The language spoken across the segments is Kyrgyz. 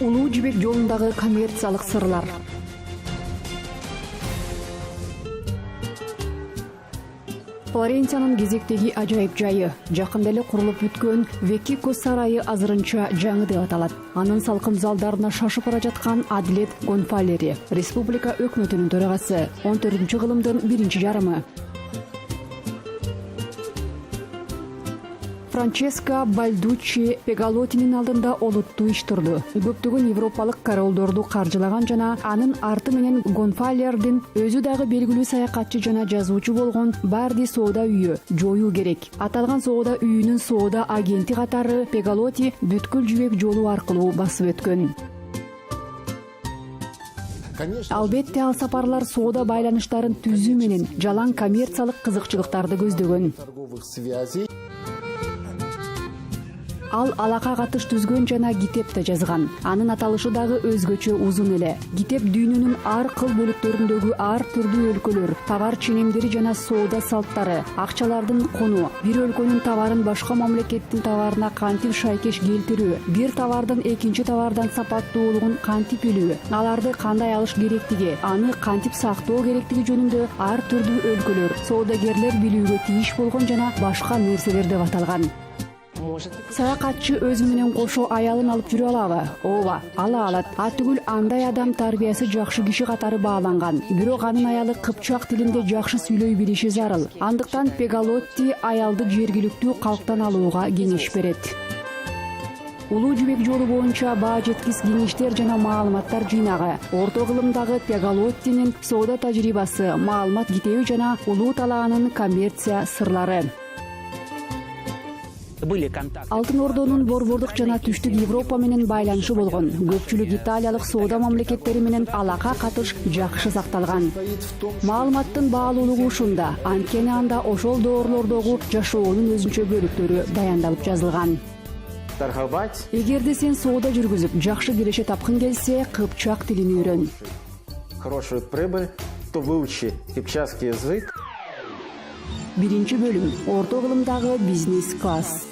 Улуу жибек жолундагы коммерциялык сырлар. Флоренциянын кезектеги ажайып жайы, жакында эле курулуп бүткөн Векико сарайы азырынча жаңы деп аталат. Анын салкын залдарына шашып бара жаткан Адилет Гонфалери, республика өкмөтүнүн төрагасы, 14-кылымдын 1-жарымы. Франческо Бальдуччи Пегалотинин алдында олуттуу иш турду. Көптөгөн европалык королдорду каржылаган жана анын арты менен Гонфалердин өзү дагы белгилүү саякатчы жана жазуучу болгон Барди соода үйү жоюу керек. Аталган соода үйүнүн соода агенти катары Пегалоти бүткүл жибек жолу аркылуу басып өткөн. Албетте ал сапарлар соода байланыштарын түзүү менен жалаң коммерциялык кызыкчылыктарды көздөгөн. Ал алака катыш түзгөн жана китеп да жазган. Анын аталышы дагы өзгөчө узун эле. Китеп дүйнөнүн ар кыл бөлүктөрүндөгү ар түрдүү өлкөлөр, товар ченемдери жана соода салттары, акчалардын кону, бир өлкөнүн товарын башка мамлекеттин товарына кантип шайкеш келтирүү, бир товардын экинчи товардан сапаттуулугун кантип билүү, аларды кандай алыш керектиги, аны кантип сактоо керектиги жөнүндө ар түрдүү өлкөлөр, соодагерлер билүүгө тийиш болгон жана башка нерселер деп аталган. Саякатчы өзү менен кошо аялын алып жүрө алабы? Ооба, ала алат. Атүгүл андай адам тарбиясы жакшы киши катары бааланган. Бирок анын аялы кыпчак тилинде жакшы сүйлөй билиши зарыл. Андыктан Пегалотти аялды жергиликтүү калктан алууга кеңеш берет. Улуу жибек жолу боюнча баа жеткис кеңештер жана маалыматтар жыйнагы, орто кылымдагы Пегалоттинин соода тажрыйбасы, маалымат китеби жана улуу талаанын коммерция сырлары. Алтын Ордонун борбордук жана түштүк Европа менен байланышы болгон. Көпчүлүк италиялык соода мамлекеттери менен алака катыш жакшы сакталган. Маалыматтын баалуулугу ушунда, анткени анда ошол доорлордогу жашоонун өзүнчө бөлүктөрү баяндалып жазылган. Эгерде сен соода жүргүзүп, жакшы киреше тапкың келсе, кыпчак тилин үйрөн. Хорошую прибыль, то выучи кыпчакский язык. Биринчи бөлүм. Орто кылымдагы бизнес-класс.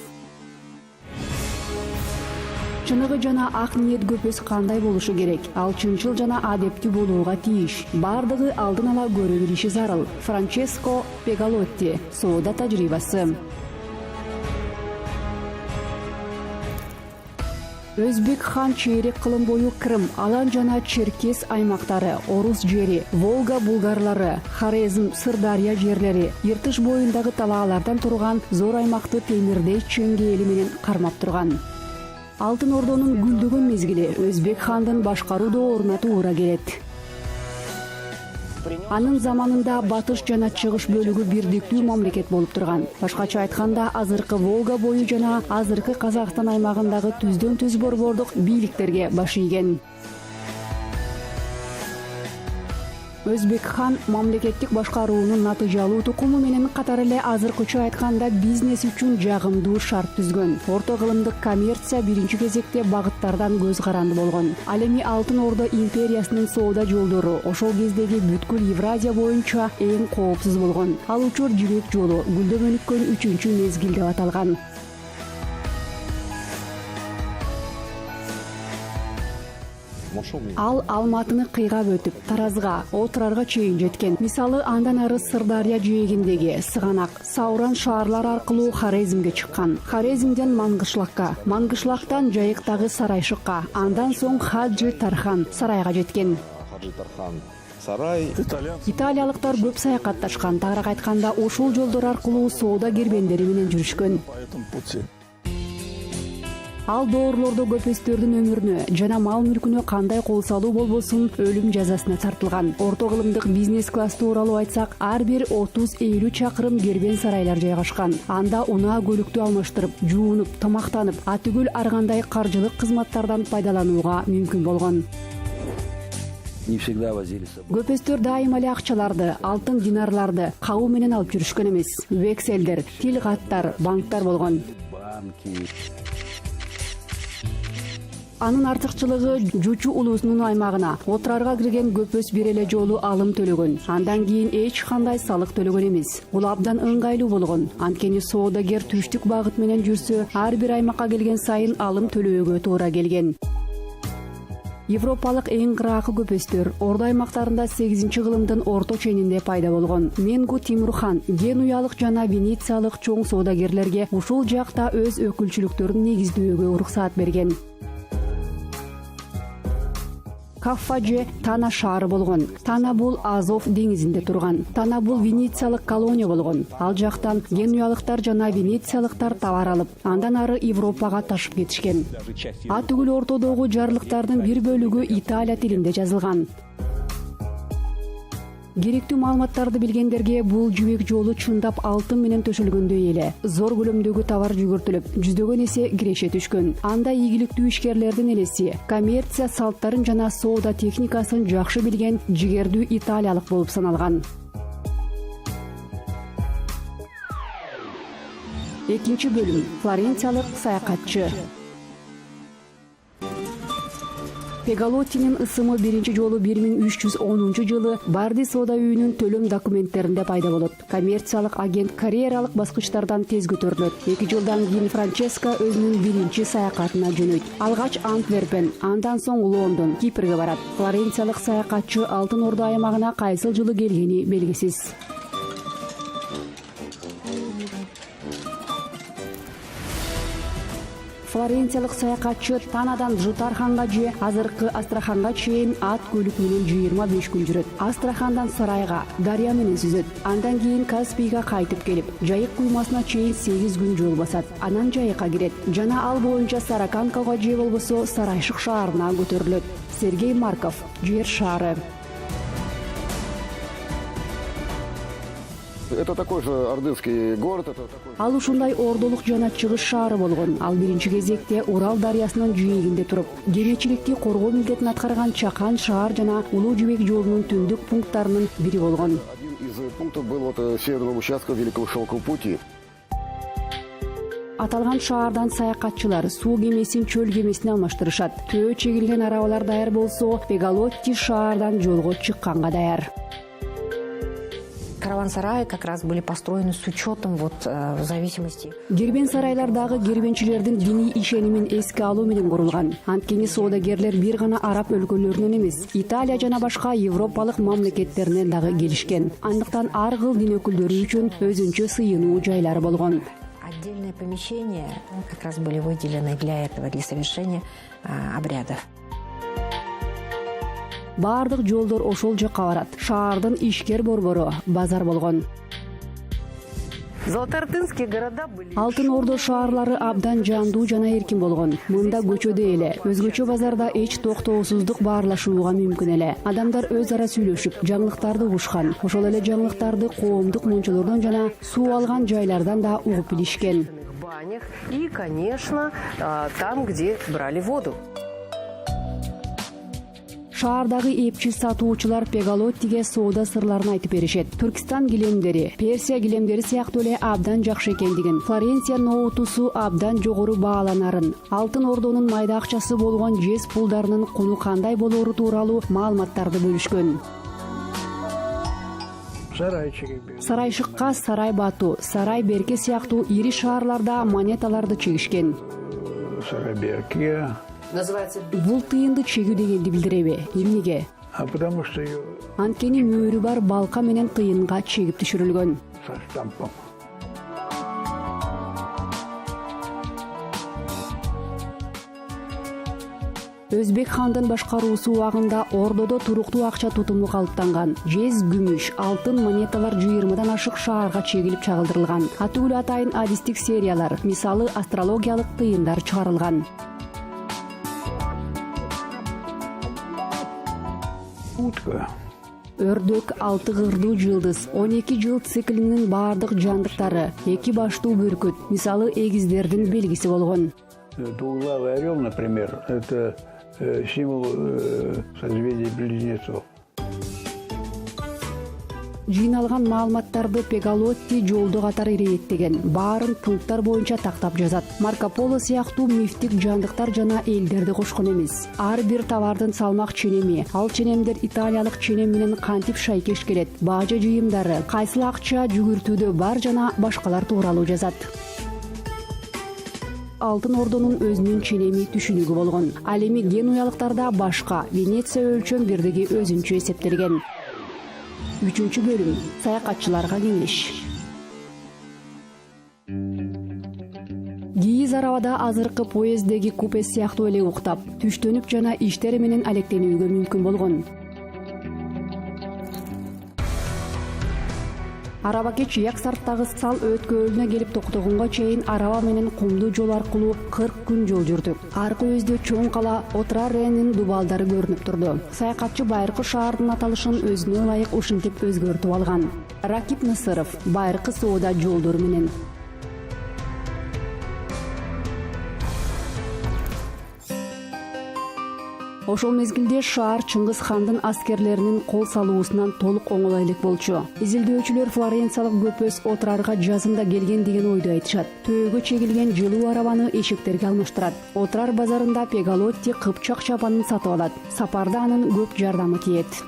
Чыныгы жана ак ниет көпөс кандай болушу керек? Ал чынчыл жана адептүү болууга тийиш. Бардыгы алдын ала көрө билиши зарыл. Франческо Пегалотти, соода тажрыйбасы. Өзбек хан чейрек кылым бою Крым, Алан жана Черкес аймактары, Орус жери, Волга булгарлары, Хорезм, Сырдарья жерлери, Иртыш боюндагы талаалардан турган зор аймакты темирдей чөңгө эли менен кармап турган. Алтын Ордонун гүлдөгөн мезгили Өзбек хандын башкаруу дооруна туура келет. Анын заманында батыш жана чыгыш бөлүгү бирдиктүү мамлекет болуп турган. Башкача айтканда, азыркы Волга бою жана азыркы Казакстан аймагындагы түздөн-түз борбордук бийликтерге баш ийген. Өзбек хан мамлекеттик башкаруунун натыйжалуу тукуму менен катар эле азыркыча айтканда бизнес үчүн жагымдуу шарт түзгөн. Орто кылымдык коммерция биринчи кезекте багыттардан көз каранды болгон. Ал эми Алтын Ордо империясынын соода жолдору ошол кездеги бүткүл Евразия боюнча эң коопсуз болгон. Ал учур жибек жолу гүлдөн өнүккөн 3-чү мезгил деп аталган. Ал Алматыны кыйгап өтүп, Таразга, Отырарга чейин жеткен. Мисалы, андан ары Сырдарья жээгиндеги Сыганак, Сауран шаарлар аркылуу Хорезмге чыккан. Хорезмден Мангышлакка, Мангышлактан Жайыктагы Сарайшыкка, андан соң Хаджи Тархан сарайга жеткен. Италиялыктар көп саякатташкан, тагыраак айтканда, ушул жолдор аркылуу соода кербендери менен жүрүшкөн. Ал доорлордо көпөстөрдүн өмүрүнө жана мал мүлкүнө кандай кол салуу болбосун өлүм жазасына тартылган. Орто кылымдык бизнес-класс тууралуу айтсак, ар бир 30-50 чакырым кербен сарайлар жайгашкан. Анда унаа көлүктү алмаштырып, жуунуп, тамактанып, атүгүл ар кандай каржылык кызматтардан пайдаланууга мүмкүн болгон. Көпөстөр дайыма эле акчаларды, алтын динарларды кабыл менен алып жүрүшкөн эмес. Векселдер, тил каттар, банктар болгон. Анын артыкчылыгы Жучу улусунун аймагына Отырарга кирген көпөс бир эле жолу алым төлөгөн. Андан кийин эч кандай салык төлөгөн эмес. Бул абдан ыңгайлуу болгон. Анткени соодагер түштүк багыт менен жүрсө, ар бир аймакка келген сайын алым төлөөгө туура келген. Европалык эң кыраакы көпөстөр Орду аймактарында 8-кылымдын орто ченинде пайда болгон. Менгу Тимурхан Генуялык жана Венециялык чоң соодагерлерге ушул жакта өз өкүлчүлүктөрүн негиздөөгө уруксаат берген. Каффа же Тана шаары болгон. Тана бул Азов деңизинде турган. Тана бул Венециялык колония болгон. Ал жактан генуялыктар жана венециялыктар товар алып, андан ары Европага ташып кетишкен. Түгүл ортодогу жарлыктардын бир бөлүгү Италия тилинде жазылган. Керектүү маалыматтарды билгендерге бул жибек жолу чындап алтын менен төшөлгөндөй эле. Зор көлөмдөгү товар жүгүртүлүп, жүздөгөн эсе киреше түшкөн. Анда ийгиликтүү ишкерлердин элеси, коммерция салттарын жана соода техникасын жакшы билген жигердүү италиялык болуп саналган. Экинчи бөлүм. Флоренциялык саякатчы. Пегалоттинин ысымы биринчи жолу 1310-жылы Барди соода үйүнүн төлөм документтеринде пайда болот. Коммерциялык агент карьералык баскычтардан тез көтөрүлөт. 2 жылдан кийин Франческа өзүнүн биринчи саякатына жөнөйт. Алгач Антверпен, андан соң Лондон, Кипрге барат. Флоренциялык саякатчы Алтын Орду аймагына кайсыл жылы келгени белгисиз. Флоренциялык саякатчы Танадан Жутарханга же азыркы Астраханга чейин ат көлүк менен 25 күн жүрөт. Астрахандан Сарайга дарыя менен сүзөт. Андан кийин Каспийга кайтып келип, Жайык куймасына чейин 8 күн жол басат. Анан Жайыкка кирет. Жана ал боюнча Сараканкага же болбосо Сарайшык шаарына көтөрүлөт. Сергей Марков, Жер шаары. Это такой же ордынский город. Ал ушундай ордолук жана чыгыш шаары болгон. Ал биринчи кезекте Урал дарыясынын жээгинде туруп, кемечиликти коргоо милдетин аткарган Чакан шаар жана Улуу жибек жолунун түндүк пункттарынын бири болгон. Один из пунктов был от северного участка Великого Шелкового пути. Аталган шаардан саякатчылар суу кемесин чөл кемесине алмаштырышат. Төө чегилген арабалар даяр болсо, Пегалотти шаардан жолго чыкканга даяр. Караван-сараи как раз были построены с учетом в зависимости. Кербен сарайлардагы кербенчилердин диний ишенимин эске алуу менен курулган. Анткени соодагерлер бир гана араб өлкөлөрүнөн эмес, Италия жана башка европалык мамлекеттеринен дагы келишкен. Андыктан ар кыл дин өкүлдөрү үчүн өзүнчө сыйынуу жайлары болгон. Отдельные помещения как раз были выделены для этого, для совершения обрядов. Бардык жолдор ошол жакка барат. Шаардын ишкер борбору базар болгон. Золотоордынские города были. Алтын Ордо шаарлары абдан жандуу жана эркин болгон. Мында көчөдө эле, өзгөчө базарда эч токтоосуздук баарлашууга мүмкүн эле. Адамдар өз ара сүйлөшүп, жаңылыктарды угушкан. Ошол эле жаңылыктарды коомдук мончолордон жана суу алган жайлардан да угуп билишкен. В банях и, конечно, там, где брали воду. Шаардагы эпчил сатуучулар Пегалоттиге соода сырларын айтып беришет. Түркистан килемдери, Персия килемдери сыяктуу эле абдан жакшы экендигин, Флоренция ноутусу абдан жогору бааланарын, Алтын Ордонун майда акчасы болгон жез пулдарынын куну кандай болоору тууралуу маалыматтарды бөлүшкөн. Сарайшыкка Сарай Бату, Сарай Берке сыяктуу ири шаарларда монеталарды чегишкен. Бул тыйынды чегүү дегенди билдиреби? Эмнеге? Потому что Анткени мөөрү бар балка менен тыйынга чегип түшүрүлгөн. со штампом. Өзбек хандын башкаруусу убагында Ордодо туруктуу акча тутуму калыптанган. Жез, күмүш, алтын монеталар 20дан ашык шаарга чегилип чагылдырылган. Атүгүл атайын адистик сериялар, мисалы астрологиялык тыйындар чыгарылган. Утка. Өрдөк, 6 кырдуу жылдыз, 12 жыл циклинин баардык жандыктары, 2 баштуу бүркүт, мисалы эгиздердин белгиси болгон. Двуглавый орел, например, это символ созвездия близнецов. Жыйналган маалыматтарды Пегалотти жолдо катары иреттеген, баарын пункттар боюнча тактап жазат. Марко Поло сыяктуу мифтик жандыктар жана элдерди кошкон эмес. Ар бир товардын салмак ченеми, ал ченемдер италиялык ченем менен кантип шайкеш келет, бажа жыйымдары, кайсыл акча жүгүртүүдө бар жана башкалар тууралуу жазат. Алтын Ордонун өзүнүн ченеми түшүнүгү болгон. Ал эми генуялыктарда башка, Венеция өлчөм бирдиги өзүнчө эсептелген. 3-бөлүм. Саякатчыларга кеңеш. Кийиз арабада азыркы поезддеги купе сыяктуу эле уктап, түштөнүп жана иштери менен алектенүүгө мүмкүн болгон. Арабакеч Яксарттагы Сал өткөлүнө келип токтогонго чейин араба менен кумдуу жол аркылуу 40 күн жол жүрдүк. Аркы өздө чоң кала Отраренин дубалдары көрүнүп турду. Саякатчы байыркы шаардын аталышын өзүнө ылайык ушинтип өзгөртүп алган. Ракип Насыров байыркы соода жолдору менен. Ошол мезгилде шаар Чыңгыз хандын аскерлеринин кол салуусунан толук оңоло элек болчу. Изилдөөчүлөр флоренциялык көпөс Отрарга жазында келген деген ойду айтышат. Төөгө чегилген жылуу арабаны эшектерге алмаштырат. Отрар базарында Пегалотти кыпчак чапанын сатып алат. Сапарда анын көп жардамы тиет.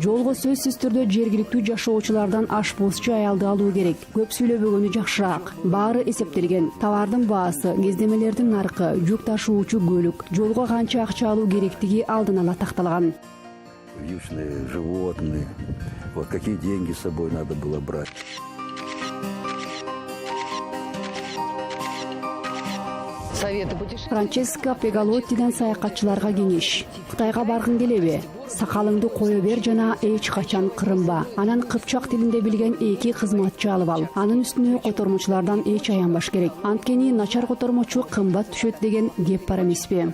Жолго сөзсүз түрдө жергиликтүү жашоочулардан ашпозчу аялды алуу керек. Көп сүйлөбөгөнү жакшыраак. Баары эсептелген. Товардын баасы, кездемелердин наркы, жүк ташуучу көлүк, жолго канча акча алуу керектиги алдын ала такталган. Вьючные животные. Вот какие деньги с собой надо было брать. Франческа Пегалоттиден саякатчыларга кеңеш. Кытайга баргың келеби? Сакалыңды кое бер жана эч качан кырынба. Анан кыпчак тилинде билген 2 кызматчы алып ал. Анын үстүнө котормочулардан эч аянбаш керек. Анткени начар котормочу кымбат түшөт деген кеп бар эмеспи?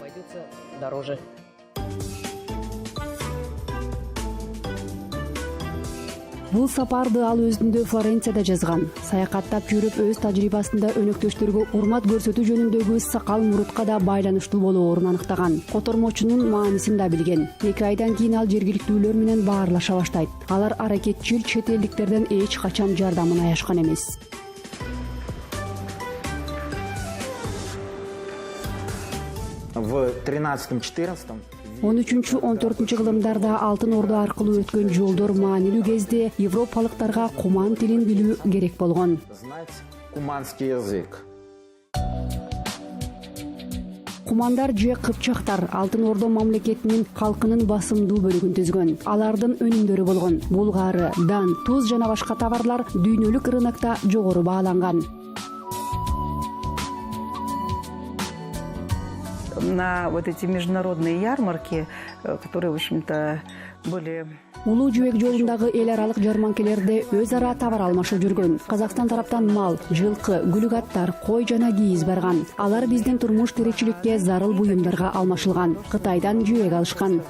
Бул сапарды ал өзүндө Флоренцияда жазган. Саякаттап жүрүп өз тажрыйбасында өнөктөштөргө урмат көрсөтүү жөнүндөгү сакал мурутка да байланыштуу болоорун аныктаган. Котормочунун маанисин да билген. 2 айдан кийин ал жергиликтүүлөр менен баарлаша баштайт. Алар аракетчил чет элдиктерден эч качан жардамын аяшкан эмес. В 13-14 13-14 кылымдарда Алтын Ордо аркылуу өткөн жолдор маанилүү кезде европалыктарга куман тилин билүү керек болгон. знать куманский язык. Кумандар же кыпчактар Алтын Ордо мамлекетинин калкынын басымдуу бөлүгүн түзгөн. Алардын өнүмдөрү болгон булгары, дан, туз жана башка товарлар дүйнөлүк рынокто жогору бааланган. На вот эти международные ярмарки, которые, в общем-то, были... Улуу жибек жолундагы эл аралык жарманкелерде өз ара товар алмашып жүргөн. Казакстан тараптан мал, жылкы, күлүк аттар, кой жана кийиз барган. Алар биздин турмуш тиричиликке зарыл буюмдарга алмашылган. Кытайдан жибек алышкан.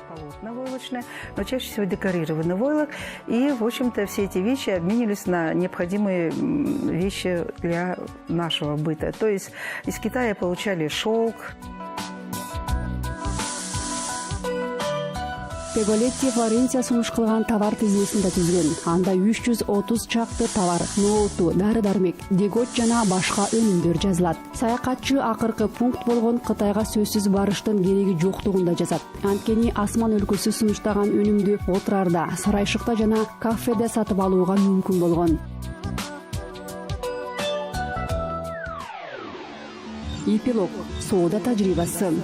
Но чаще всего декорированный войлок. И, в общем-то, все эти вещи обменились на необходимые вещи для нашего быта. То есть из Китая получали шелк. Пегалотти Флоренция сунуш кылган товар тизмесин да түзгөн. Анда 330 чакты товар, ноуту, дары-дармек, дегот жана башка өнүмдөр жазылат. Саякатчы акыркы пункт болгон Кытайга сөзсүз барыштын кереги жоктугун да жазат. Анткени Асман өлкөсү сунуштаган өнүмдү Отрарда, Сарайшыкта жана кафеде сатып алууга мүмкүн болгон. Эпилог. Соода тажрыйбасы.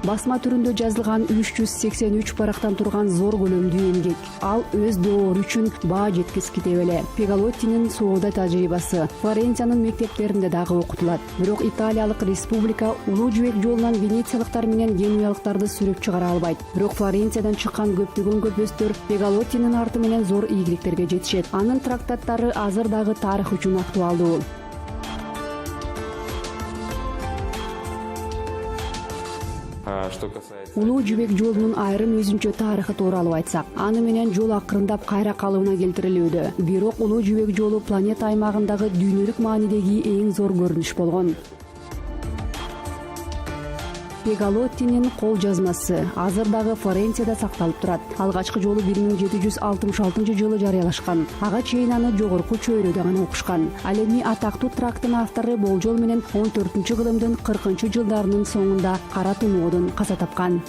Басма түрүндө жазылган 383 барактан турган зор көлөмдүү эмгек. Ал өз доору үчүн баа жеткис китеп эле. Пегалоттинин соода тажрыйбасы Флоренциянын мектептеринде дагы окутулат. Бирок Италиялык республика улуу жибек жолунан венециялыктар менен генуялыктарды сүрөп чыгара албайт. Бирок Флоренциядан чыккан көптөгөн көпөстөр Пегалоттинин арты менен зор ийгиликтерге жетишет. Анын трактаттары азыр дагы тарых үчүн актуалдуу. Улуу жибек жолунун айрым өзүнчө тарыхы тууралуу айтсак, аны менен жол акырындап кайра калыбына келтирилүүдө. Бирок улуу жибек жолу планета аймагындагы дүйнөлүк маанидеги эң зор көрүнүш болгон. Пегалоттинин кол жазмасы азыр дагы Флоренцияда сакталып турат. Алгачкы жолу 1766 жылы жарыялашкан. Ага чейин аны жогорку чөйрөдө гана окушкан. Ал эми атактуу трактын автору болжол менен 14-кылымдын 40-жылдарынын соңунда кара тумоодон каза тапкан.